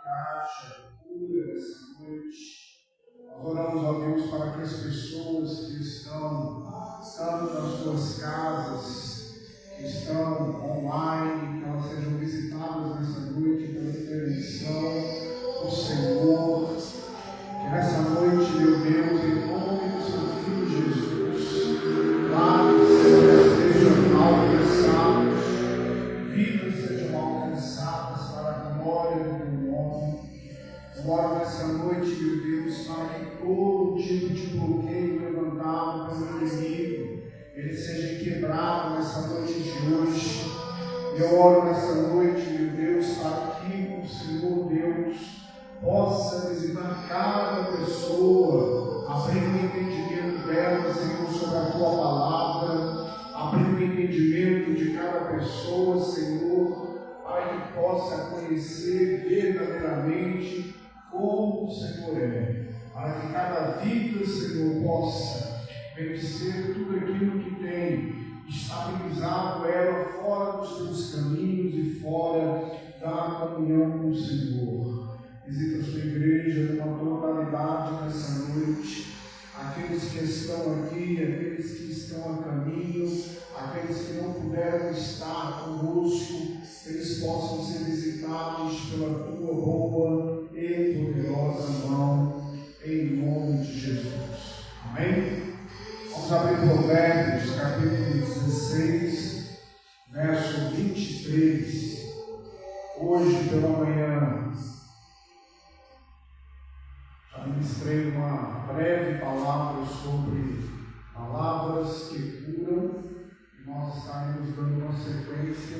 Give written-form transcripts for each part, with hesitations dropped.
que haja cura essa noite. Nós oramos, ó Deus, para que as pessoas que estão nas suas casas, que estão online, que elas sejam visitadas nessa noite pela intervenção do Senhor. Que nessa noite, meu Deus, em nome do seu Filho Jesus, lares sejam alcançados, vidas sejam alcançadas para a glória do teu nome. Eu oro nessa noite, meu Deus, para que todo tipo de bloqueio levantado pelo inimigo, ele seja quebrado nessa noite de hoje. Eu oro nessa noite, meu Deus, para que o Senhor Deus possa visitar cada pessoa, abrindo o entendimento dela, Senhor, sobre a tua palavra, abrindo o entendimento de cada pessoa, Senhor, para que possa conhecer verdadeiramente como o Senhor é, para que cada vida, Senhor, possa vencer tudo aquilo que tem estabilizado ela fora dos teus caminhos e fora da comunhão com o Senhor. Visita a sua igreja numa totalidade nessa noite. Aqueles que estão aqui, aqueles que estão a caminho, aqueles que não puderam estar conosco, eles possam ser visitados pela tua boa e poderosa mão, em nome de Jesus. Amém? Vamos abrir Provérbios, capítulo 16, verso 23. Hoje pela manhã, ministrei uma breve palavra sobre palavras que curam, e nós estaremos dando uma sequência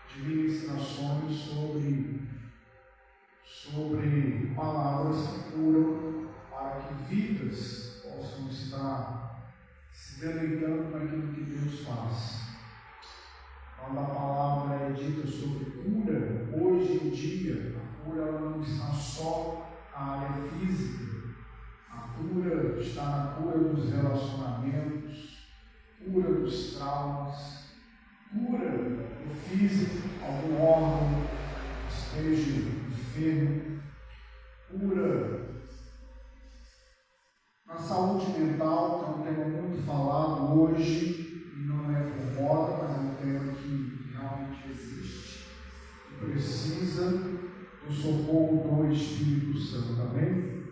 de ministrações sobre palavras que curam, para que vidas possam estar se deleitando naquilo que Deus faz. Quando a palavra é dita sobre cura, hoje em dia, a cura ela não está só a área física, a cura está na cura dos relacionamentos, cura dos traumas, cura do físico, algum órgão esteja enfermo, cura na saúde mental, que é um tema muito falado hoje, e não é por moda, mas é um tema que realmente existe e precisa do socorro do Espírito Santo, amém?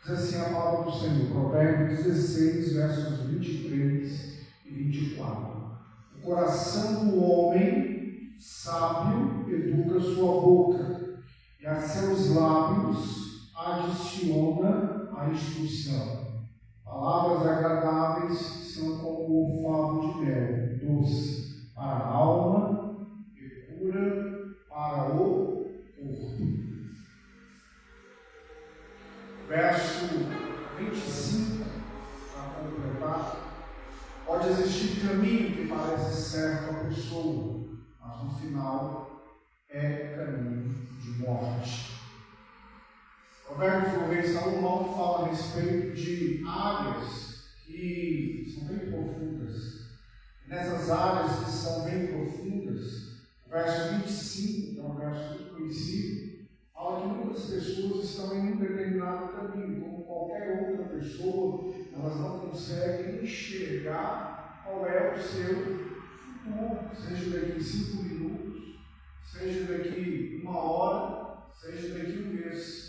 Diz assim a palavra do Senhor, Provérbios 16, versos 23 e 24. O coração do homem sábio educa sua boca, e a seus lábios adiciona a instrução. Palavras agradáveis são como o favo de mel, doce para a alma e cura para o corpo. Verso 25, para completar. Pode existir caminho que parece certo à pessoa, mas no final é caminho de morte. Provérbios do rei Salomão fala a respeito de áreas que são bem profundas. Nessas áreas que são bem profundas, o verso 25, que é um verso muito conhecido, fala que muitas pessoas estão em um determinado caminho, como qualquer outra pessoa, elas não conseguem enxergar qual é o seu futuro, seja daqui 5 minutos, seja daqui 1 hora, seja daqui 1 mês.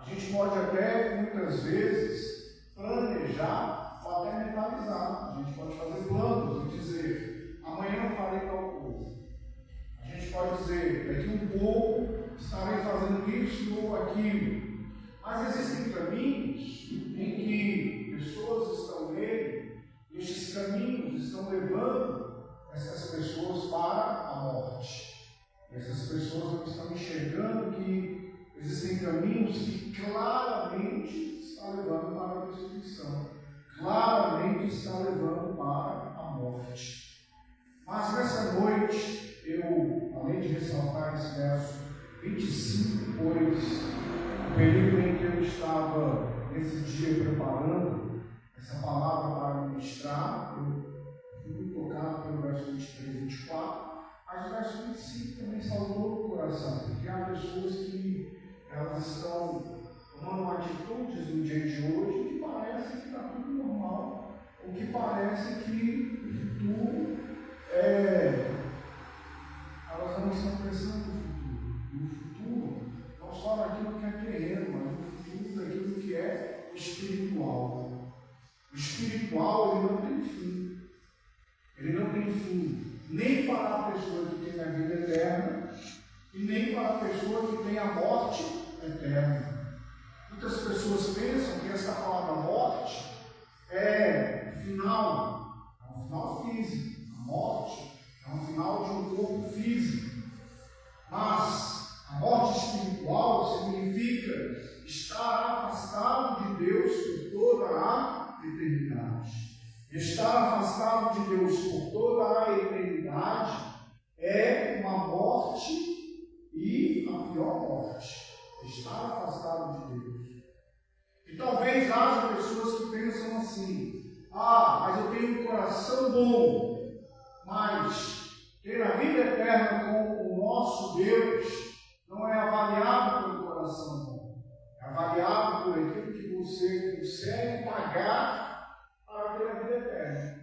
A gente pode até, muitas vezes, planejar ou até mentalizar. A gente pode fazer planos e dizer, amanhã eu farei tal coisa. A gente pode dizer, daqui um pouco estarei fazendo isso ou aquilo. Mas existem caminhos em que pessoas estão nele, e estes caminhos estão levando essas pessoas para a morte. E essas pessoas não estão enxergando que existem caminhos que claramente estão levando para a destruição, claramente estão levando para a morte. Mas nessa noite, eu, além de ressaltar esse verso 25, pois o período em que eu estava nesse dia preparando essa palavra para ministrar, eu fui muito tocado pelo verso 23 e 24, mas o verso 25 também saltou o coração, porque há pessoas que o que parece que o futuro elas não estão pensando no futuro, não só naquilo que é terreno, mas no futuro daquilo que é espiritual. O espiritual, ele não tem fim. Ele não tem fim, nem para a pessoa que tem a vida eterna, e nem para a pessoa que tem a morte eterna. Muitas pessoas pensam que essa palavra morte é um final físico. A morte é um final de um corpo físico. Mas a morte espiritual significa estar afastado de Deus por toda a eternidade. Estar afastado de Deus por toda a eternidade é uma morte e a pior morte. Estar afastado de Deus. E talvez haja pessoas que pensam assim: mas eu tenho um coração bom, mas ter a vida eterna com o nosso Deus não é avaliado pelo coração bom. É avaliado por aquilo que você consegue pagar para ter a vida eterna.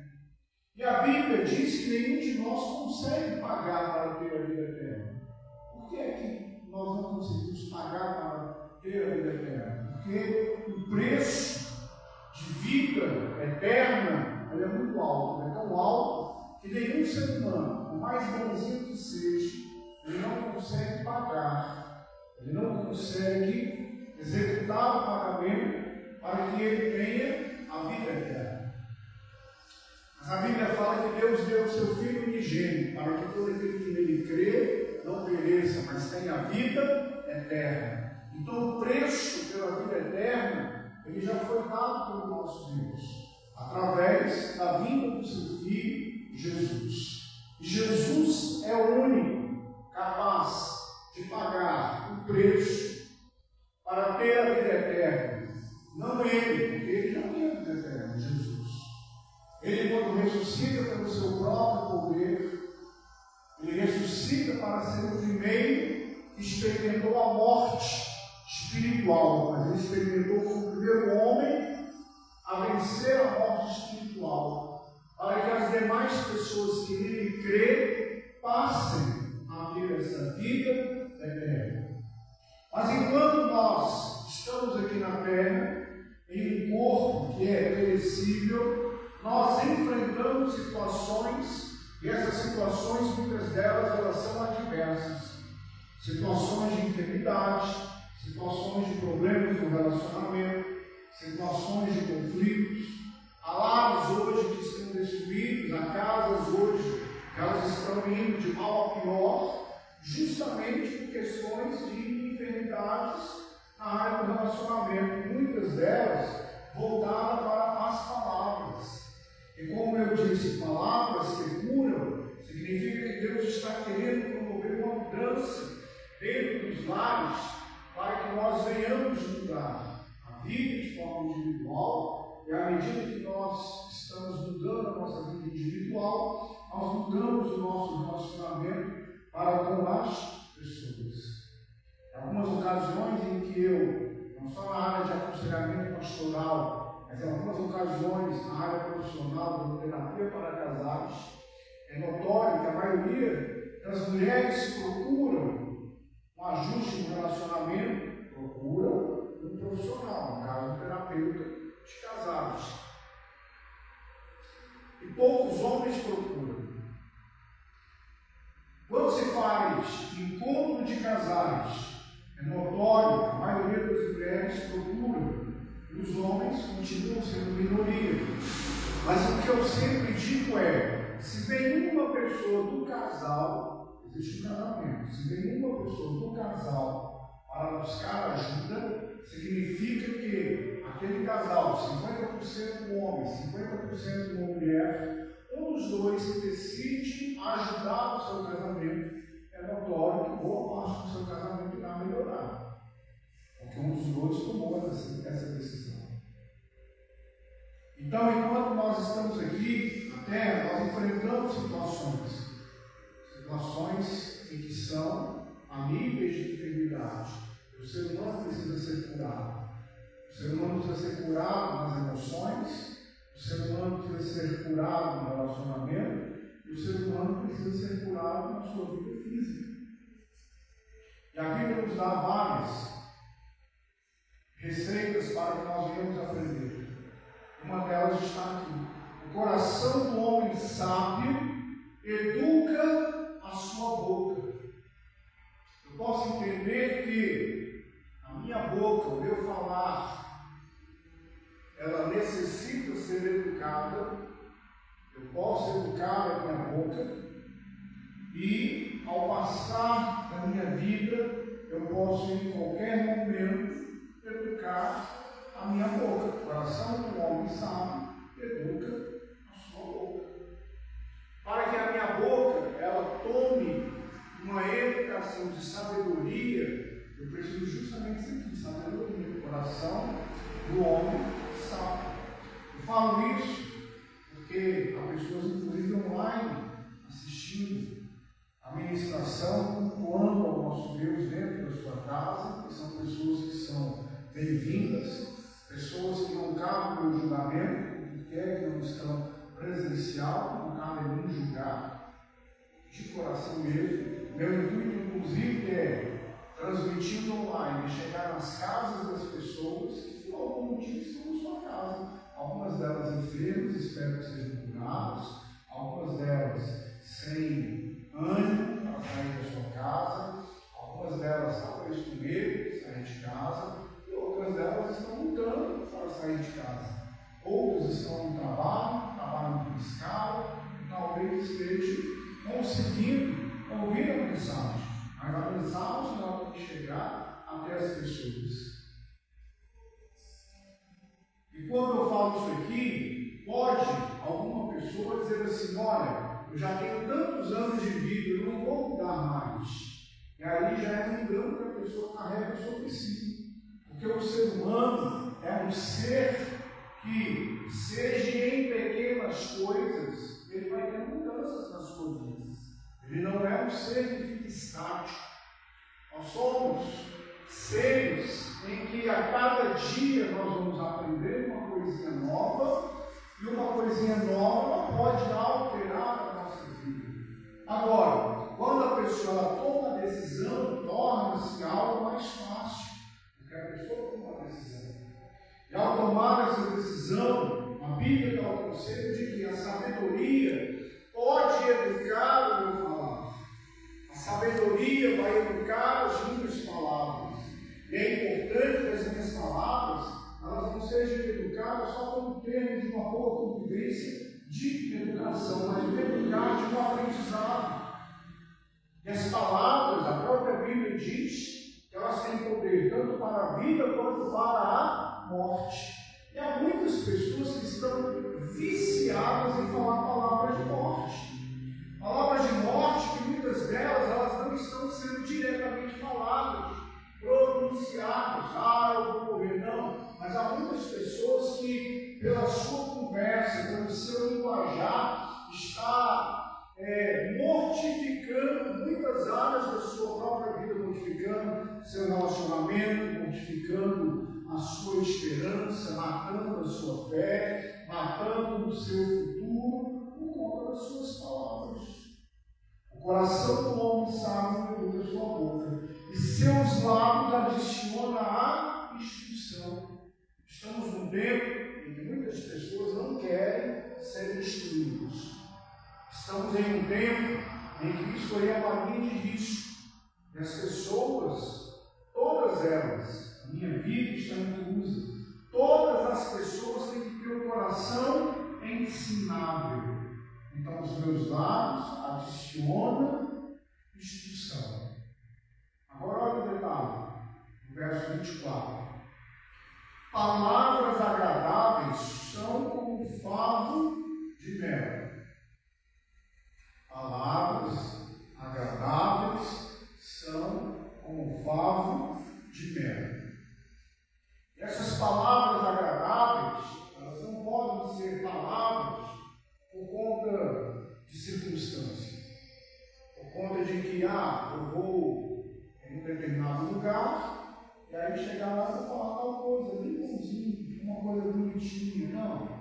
E a Bíblia diz que nenhum de nós consegue pagar para ter a vida eterna. Por que é que nós não conseguimos pagar para ter a vida eterna? Porque o preço de vida eterna é muito alto. É tão alto que nenhum ser humano, por mais bonzinho que seja, ele não consegue pagar. Ele não consegue executar o pagamento para que ele tenha a vida eterna. Mas a Bíblia fala que Deus deu o seu Filho unigênito para que todo aquele que nele crê não pereça, mas tenha a vida eterna. Então o preço pela vida eterna, ele já foi dado pelo nosso Deus, através da vinda do seu Filho Jesus. E Jesus é o único capaz de pagar o preço para ter a vida eterna. Não ele, porque ele já tem a vida eterna, Jesus. Ele, quando ressuscita pelo seu próprio poder, ele ressuscita para ser o primeiro que experimentou a morte espiritual, mas ele experimentou como o primeiro homem a vencer a morte espiritual, para que as demais pessoas que nele crêem passem a ter essa vida eterna. Mas enquanto nós estamos aqui na terra, em um corpo que é perecível, nós enfrentamos situações, e essas situações, muitas delas, elas são adversas. Situações de enfermidade, situações de problemas no relacionamento, situações de conflitos. Há lares hoje que estão destruídos, há casas hoje que elas estão indo de mal a pior, justamente por questões de enfermidades na área do relacionamento. Muitas delas voltadas para as palavras. E como eu disse, palavras que curam, significa que Deus está querendo promover uma mudança dentro dos lares, para que nós venhamos mudar a vida de forma individual, e à medida que nós estamos mudando a nossa vida individual, nós mudamos o nosso relacionamento para com as pessoas. Em algumas ocasiões em que eu, não só na área de aconselhamento pastoral, mas em algumas ocasiões na área profissional, da terapia para casais, é notório que a maioria das mulheres procuram um ajuste no relacionamento, procuram um profissional, no caso um terapeuta de casais. E poucos homens procuram. Quando se faz encontro de casais, é notório que a maioria das mulheres procuram. Os homens continuam sendo minoria. Mas o que eu sempre digo é: se vem uma pessoa do casal, existe um casamento, se vem uma pessoa do casal para buscar ajuda, significa que aquele casal, 50% homem, 50% mulher, um dos dois decide ajudar o seu casamento. É notório que boa parte do seu casamento irá melhorar. Porque um dos dois tomou essa decisão. Então, enquanto nós estamos aqui na Terra, nós enfrentamos situações em que são a níveis de enfermidade. O ser humano precisa ser curado. O ser humano precisa ser curado nas emoções, o O ser humano precisa ser curado no relacionamento e o ser humano precisa ser curado na sua vida física. E a Bíblia nos dá várias receitas para que nós venhamos aprender. Uma delas está aqui. O coração do homem sábio educa a sua boca. Eu posso entender que a minha boca, o meu falar, ela necessita ser educada. Eu posso educar a minha boca e, ao passar da minha vida, eu posso, em qualquer momento, educar a minha boca. O coração do homem sábio educa a sua boca. Para que a minha boca ela tome uma educação de sabedoria, eu preciso justamente disso aqui, sabedoria, o coração do homem sábio. Eu falo isso porque há pessoas, inclusive online, assistindo a ministração, cultuando ao nosso Deus dentro da sua casa, que são pessoas que são bem-vindas, pessoas que não cabem no julgamento, que quer que não estão presencial, não cabe a mim julgar, de coração mesmo. Meu intuito, inclusive, é transmitindo online, chegar nas casas das pessoas que, por algum motivo, estão na sua casa. Algumas delas enfermas, espero que sejam curadas, algumas delas sem ânimo para sair da sua casa, algumas delas talvez com medo de sair de casa, e outras delas estão lutando para sair de casa. Outras estão no trabalho por escala, e talvez estejam conseguindo ouvir a mensagem, mas a mensagem ela tem que chegar até as pessoas. E quando eu falo isso aqui, pode alguma pessoa dizer assim: olha, eu já tenho tantos anos de vida, eu não vou mudar mais. E aí já é um engano que a pessoa carrega sobre si. Porque o ser humano é um ser que, seja em pequenas coisas, ele vai ter mudanças na sua vida. Ele não é um ser que fica estático. Nós somos seres em que a cada dia nós vamos aprender uma coisinha nova, e uma coisinha nova pode alterar a nossa vida. Agora, quando a pessoa toma a decisão, torna-se algo mais fácil, porque a pessoa toma a decisão. E ao tomar essa decisão, a Bíblia dá o conselho de que a sabedoria pode educar o meu falar. A sabedoria vai educar as minhas palavras. E é importante que as minhas palavras elas não sejam educadas só como termo de uma boa convivência de educação, mas de educar de um aprendizado. E as palavras, a própria Bíblia diz que elas têm poder tanto para a vida quanto para a morte. E há muitas pessoas que estão viciadas em falar palavras de morte. Palavras de morte que muitas delas elas não estão sendo diretamente faladas, pronunciadas. Eu vou morrer, não. Mas há muitas pessoas que, pela sua conversa, pelo seu linguajar, está mortificando muitas áreas da sua própria vida, mortificando seu relacionamento, mortificando a sua esperança, matando a sua fé, matando o seu futuro, por conta das suas palavras. O coração do homem sábio educa a sua boca, e seus lábios adiciona a instrução. Estamos num tempo em que muitas pessoas não querem ser instruídas. Estamos em um tempo em que isso aí é uma linha de risco. E as pessoas, todas elas, a minha vida está inclusa, todas as pessoas têm que ter o coração ensinável. Então os meus lábios adicionam instrução. Agora olha o detalhe, no verso 24. Palavras agradáveis são como um favo de mel. Palavras agradáveis são como um favo de mel. E essas palavras agradáveis, elas não podem ser palavras por conta de circunstância. Por conta de que, eu vou em um determinado lugar, e aí chegar lá e falar tal coisa, bem bonzinho, uma coisa bonitinha. Não.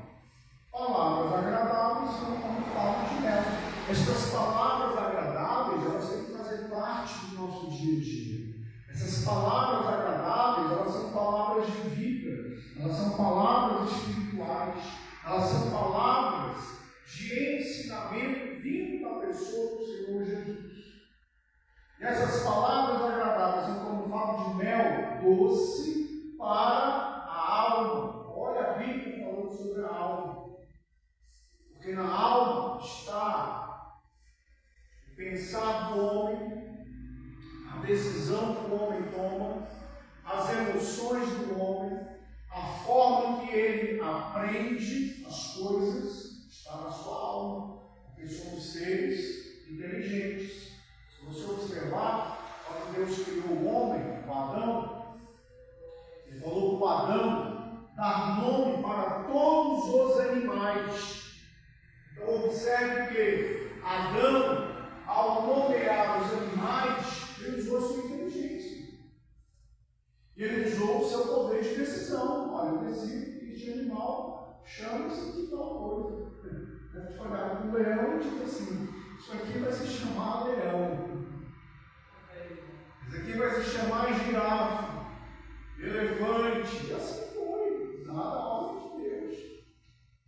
Palavras agradáveis são como favo de mel. Estas palavras agradáveis, elas têm que fazer parte do nosso dia a dia. Essas palavras agradáveis, elas são palavras de vida, elas são palavras espirituais, elas são palavras de ensinamento vindo da pessoa do Senhor Jesus. E essas palavras agradáveis são como favo de mel doce para a alma. Olha a Bíblia falando sobre a alma. Porque na alma está o pensar do homem, a decisão que o homem toma, as emoções do homem, a forma que ele aprende as coisas, está na sua alma. Porque somos seres inteligentes. Se você observar, quando Deus criou o homem, o Adão, Ele falou para o Adão dar nome para todos os animais. Então observe que Adão, ao nomear os animais, ele usou a sua inteligência. E ele usou o seu poder de decisão. Olha, eu decido que este animal chama-se de tal coisa. Deve te olhar para um leão e tipo assim, isso aqui vai se chamar leão. Isso aqui vai se chamar girafa, elefante. E assim foi, nada a ordem de Deus.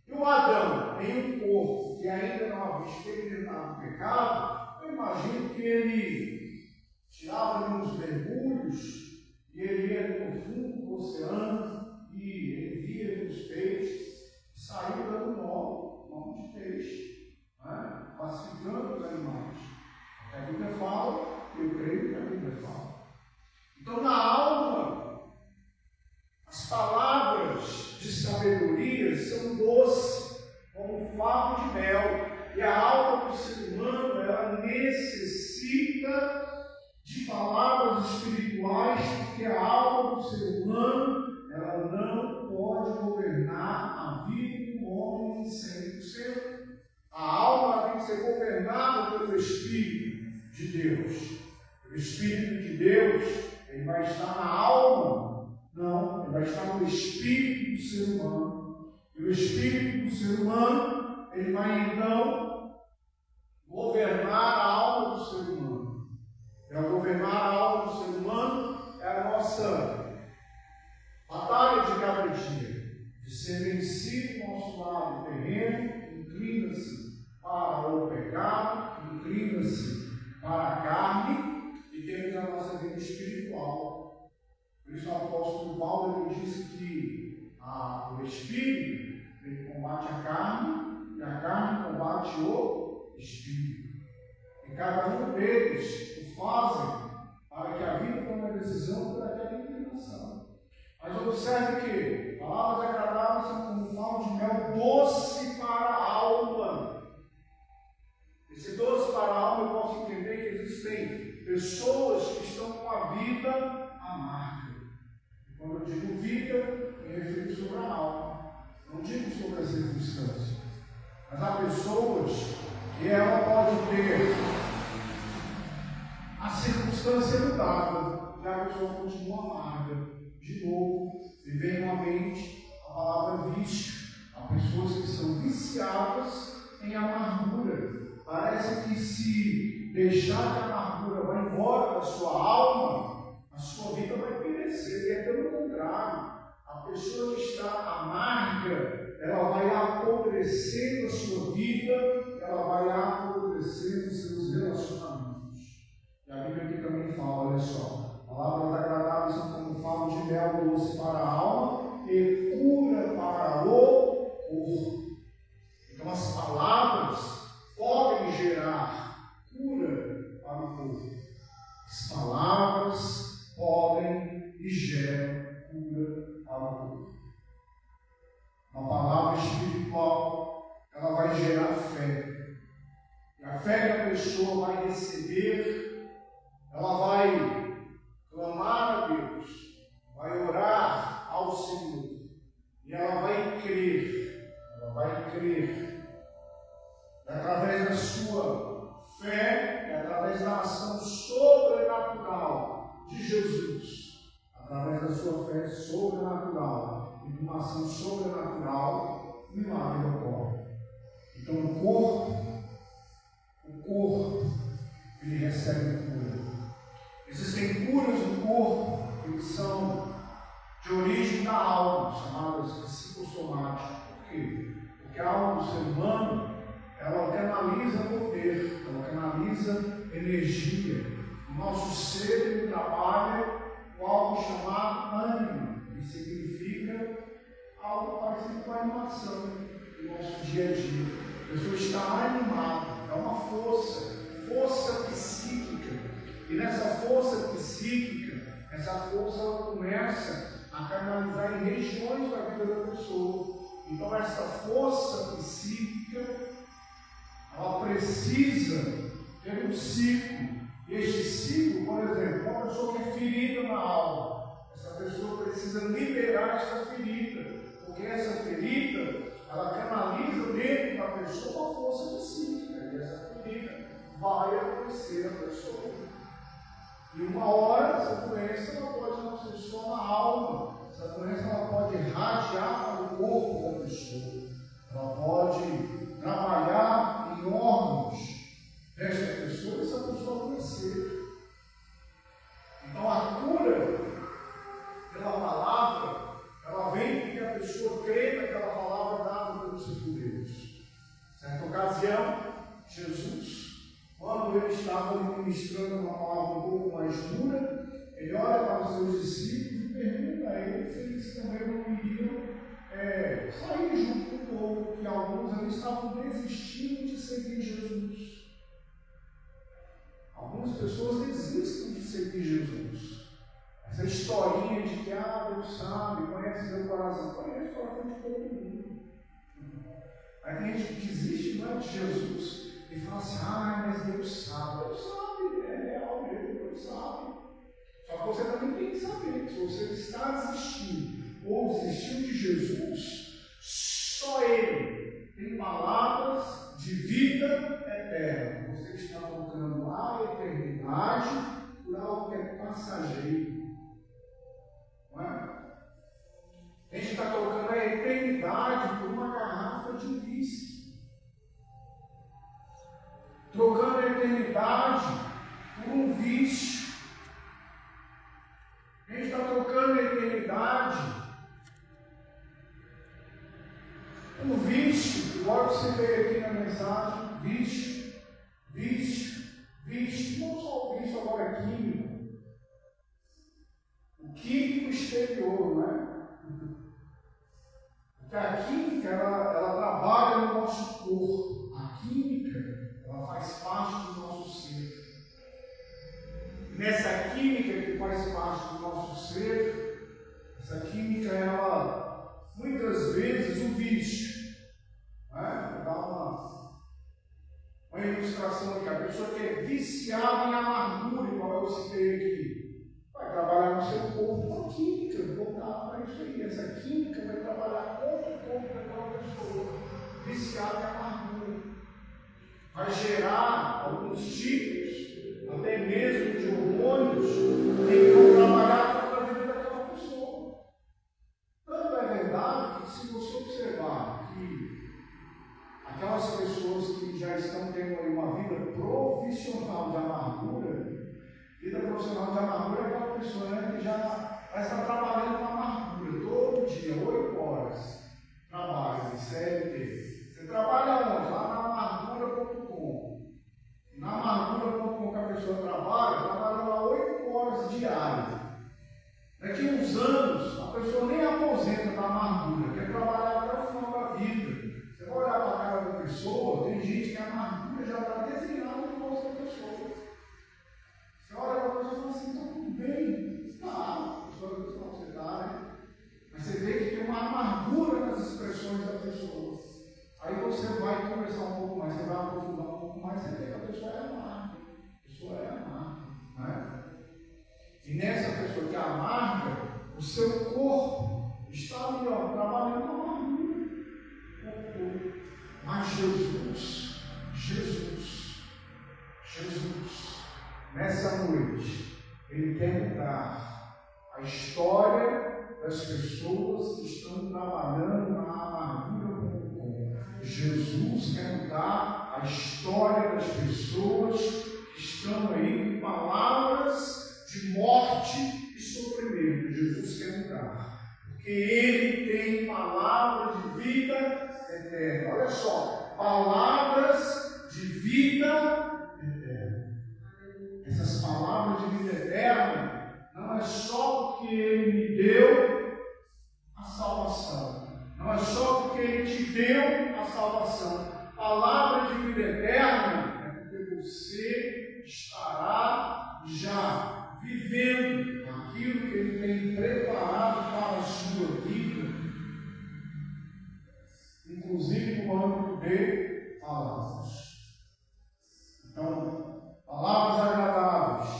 E o Adão, em um corpo que ainda não havia experimentado o pecado, eu imagino que ele tirava uns mergulhos e ele ia no fundo do oceano e ele via os peixes e saía dando nome de peixe, né? Classificando os animais. A Bíblia fala, eu creio que a Bíblia fala. Então, na alma, as palavras de sabedoria são doces, como um favo de mel. E a alma do ser humano, ela necessita de palavras espirituais, porque a alma do ser humano, ela não pode governar a vida do homem 100%. A alma tem que ser governada pelo Espírito de Deus. O Espírito de Deus, ele vai estar na alma? Não, ele vai estar no Espírito do ser humano. E o Espírito do ser humano, ele vai então governar a alma do ser humano. Para governar a alma do ser humano é a nossa batalha de cada dia, de ser vencido o nosso lado terreno, inclina-se para o pecado, inclina-se para a carne e temos a nossa vida espiritual. Por isso o apóstolo Paulo ele disse que o Espírito ele combate a carne e a carne combate o Espírito. E cada um deles o fazem para que a vida tome a decisão por aquela inclinação. Mas observe que palavras agradáveis são como um favo de mel doce para a alma. Esse doce para a alma eu posso entender que existem pessoas que estão com a vida amarga. E quando eu digo vida, me refiro sobre a alma. Não digo sobre as circunstâncias. Mas há pessoas que ela pode ter a circunstância mudada e a pessoa continua amarga. De novo, me vem à mente a palavra vício. Há pessoas que são viciadas em amargura. Parece que se deixar que a amargura vá embora da sua alma, a sua vida vai perecer. E é pelo contrário. A pessoa que está amarga, ela vai apodrecendo a sua vida, ela vai apodrecendo os seus relacionamentos. E a Bíblia aqui também fala, olha só, palavras agradáveis são como favo de mel doce para a alma e cura para o corpo. Então as palavras podem gerar cura para o corpo. As palavras podem e geram cura para o corpo. Uma palavra espiritual, ela vai gerar fé. E a fé que a pessoa vai receber, ela vai clamar a Deus, vai orar ao Senhor. E ela vai crer. Ela vai crer. E através da sua fé, e através da ação sobrenatural de Jesus, através da sua fé sobrenatural e de uma ação sobrenatural, o milagre ocorre. Então o corpo, ele recebe cura. Existem curas do corpo que são de origem da alma, chamadas psicossomáticas. Por quê? Porque a alma do ser humano, ela canaliza poder, ela canaliza energia. O nosso ser, ele trabalha com algo chamado ânimo, que significa algo parecido com a animação do nosso dia a dia. A pessoa está animada, é uma força psíquica. E nessa força psíquica, essa força ela começa a canalizar em regiões da vida da pessoa. Então essa força psíquica, ela precisa ter um ciclo. Este ciclo, por exemplo, uma pessoa que é ferida na alma, essa pessoa precisa liberar essa ferida, porque essa ferida, ela canaliza dentro da pessoa a força psíquica, e essa ferida vai adoecer a pessoa. E uma hora, essa doença ela pode não ser só na alma, essa doença ela pode irradiar para o corpo da pessoa, ela pode trabalhar em órgãos desta pessoa e essa pessoa adoecer. Então a cura pela palavra, ela vem porque a pessoa crê naquela palavra dada pelo Senhor Deus. Certa ocasião, Jesus, quando ele estava ministrando uma palavra um pouco mais dura, ele olha para os seus discípulos e pergunta a eles se eles também não iriam sair junto com o povo, porque alguns ali estavam desistindo de seguir Jesus. Algumas pessoas desistem de seguir Jesus. Essa historinha de que Deus sabe, conhece seu coração, conhece o coração de todo mundo. Aí tem gente que desiste de Jesus e fala assim, mas Deus sabe. Deus sabe, é real mesmo, Deus sabe. Só que você também tem que saber que se você está desistindo ou desistiu de Jesus, só Ele tem palavras de vida eterna. Você está colocando a eternidade por algo que é passageiro. Não é? A gente está colocando a eternidade por uma garrafa de uísque. Trocando a eternidade por um vício. A gente está trocando a eternidade por um vício. Igual você vê aqui na mensagem, vício. Não só o vício agora é químico. O químico exterior, não é? Porque a química, ela trabalha no nosso corpo. A química, ela faz parte do nosso ser. Nessa química que faz parte do nosso ser, essa química, ela, muitas vezes, o vício, né? Vou dar uma ilustração aqui. A pessoa que é viciada em amargura, igual eu citei aqui, vai trabalhar no seu corpo com a química, voltar para isso aí. Essa química vai trabalhar contra o corpo daquela pessoa, viciada em amargura. Vai gerar alguns tipos, até mesmo de hormônios, que vão trabalhar contra a vida daquela pessoa. Tanto é verdade que, se você observar que aquelas pessoas que já estão tendo uma vida profissional de amargura, vida profissional de amargura é aquela pessoa, né, que já vai estar trabalhando com amargura todo dia, 8 horas. Trabalho de CLT. Você trabalha onde? Lá na amargura.com. Na amargura.com que a pessoa trabalha lá 8 horas diárias. Daqui a uns anos, a pessoa nem aposenta da amargura, quer trabalhar até o final da vida. Você vai olhar para a cara da pessoa, tem gente que a amargura já está desenhada no rosto da pessoa. Você olha para a pessoa e fala assim, está tudo bem. Tá, a pessoa diz, não, você está, né? Mas você vê que tem uma amargura nas expressões da pessoa. Aí você vai conversar um pouco mais, você vai aprofundar um pouco mais, você vê que a pessoa é amarga. A pessoa é amarga, não é? E nessa pessoa que é amarga, o seu corpo está ali, trabalhando com amargura. Mas Jesus, nessa noite, Ele quer mudar a história das pessoas que estão trabalhando na amargura com o Jesus quer mudar a história das pessoas que estão aí com palavras de morte e sofrimento. Jesus quer mudar, porque Ele tem palavras de vida eterna. Olha só, palavras de vida eterna. Essas palavras de vida eterna não é só porque Ele me deu a salvação, não é só porque Ele te deu a salvação. Palavra de vida eterna é porque você estará já vivendo aquilo que Ele tem preparado para a sua vida, inclusive no âmbito de palavras. Então, palavras agradáveis,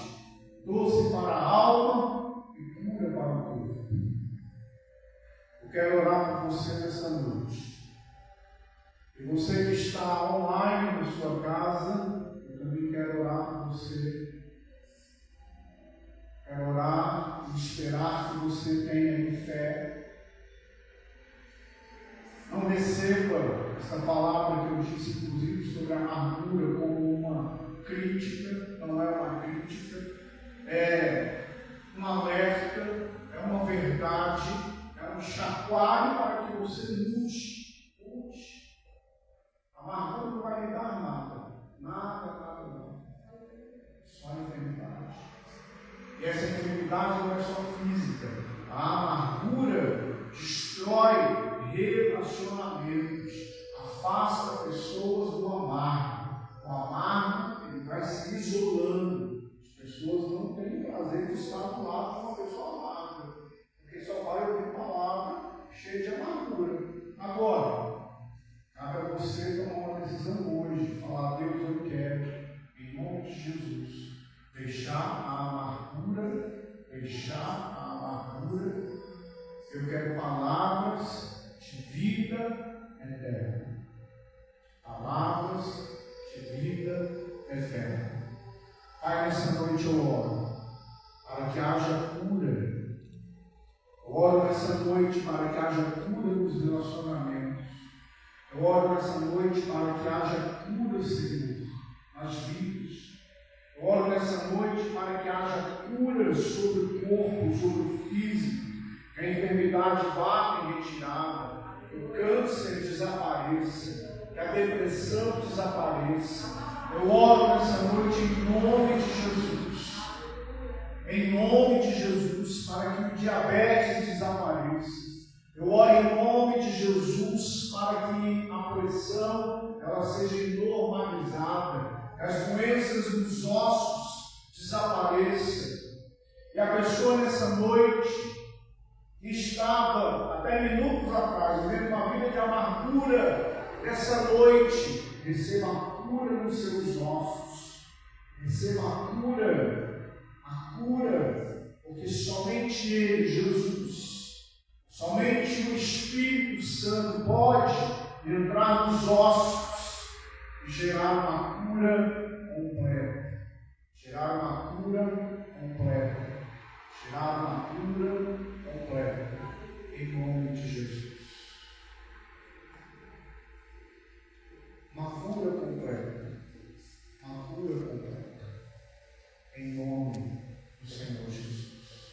doce para a alma e cura para o corpo. Eu quero orar por você nessa noite. E você que está online na sua casa, eu também quero orar por você. Quero orar e esperar que você tenha fé. Não receba essa palavra que eu disse, inclusive, sobre a amargura como uma crítica. Não é uma crítica, é um alerta, é uma verdade, é um chacoalho para que você mude. A amargura não vai lhe dar nada. Nada. Só enfermidade. E essa enfermidade não é só física. A amargura destrói relacionamentos, afasta pessoas do amargo. O amargo, ele vai se isolando. As pessoas não têm prazer de estar do lado de uma pessoa amarga, porque só vai ouvir palavra cheia de amargura. Agora, cabe a você tomar uma decisão hoje, falar: Deus, eu quero, em nome de Jesus, deixar a amargura, eu quero palavras de vida eterna. Palavras de vida eterna. Pai, nessa noite eu oro para que haja cura. Eu oro nessa noite para que haja cura nos relacionamentos. Eu oro nessa noite para que haja cura, Senhor, nas vidas. Eu oro nessa noite para que haja cura sobre o corpo, sobre o físico, que a enfermidade bata em retirada, que o câncer desapareça, que a depressão desapareça. Eu oro nessa noite em nome de Jesus. Em nome de Jesus, para que o diabetes desapareça. Eu oro em nome de Jesus para que a pressão ela seja normalizada, que as doenças dos ossos desapareçam. E a pessoa nessa noite que estava até minutos atrás vivendo uma vida de amargura, nessa noite receba a cura nos seus ossos, receba a cura, porque somente Ele, Jesus, somente o Espírito Santo pode entrar nos ossos e gerar uma cura completa. Gerar uma cura completa. Em nome de Jesus.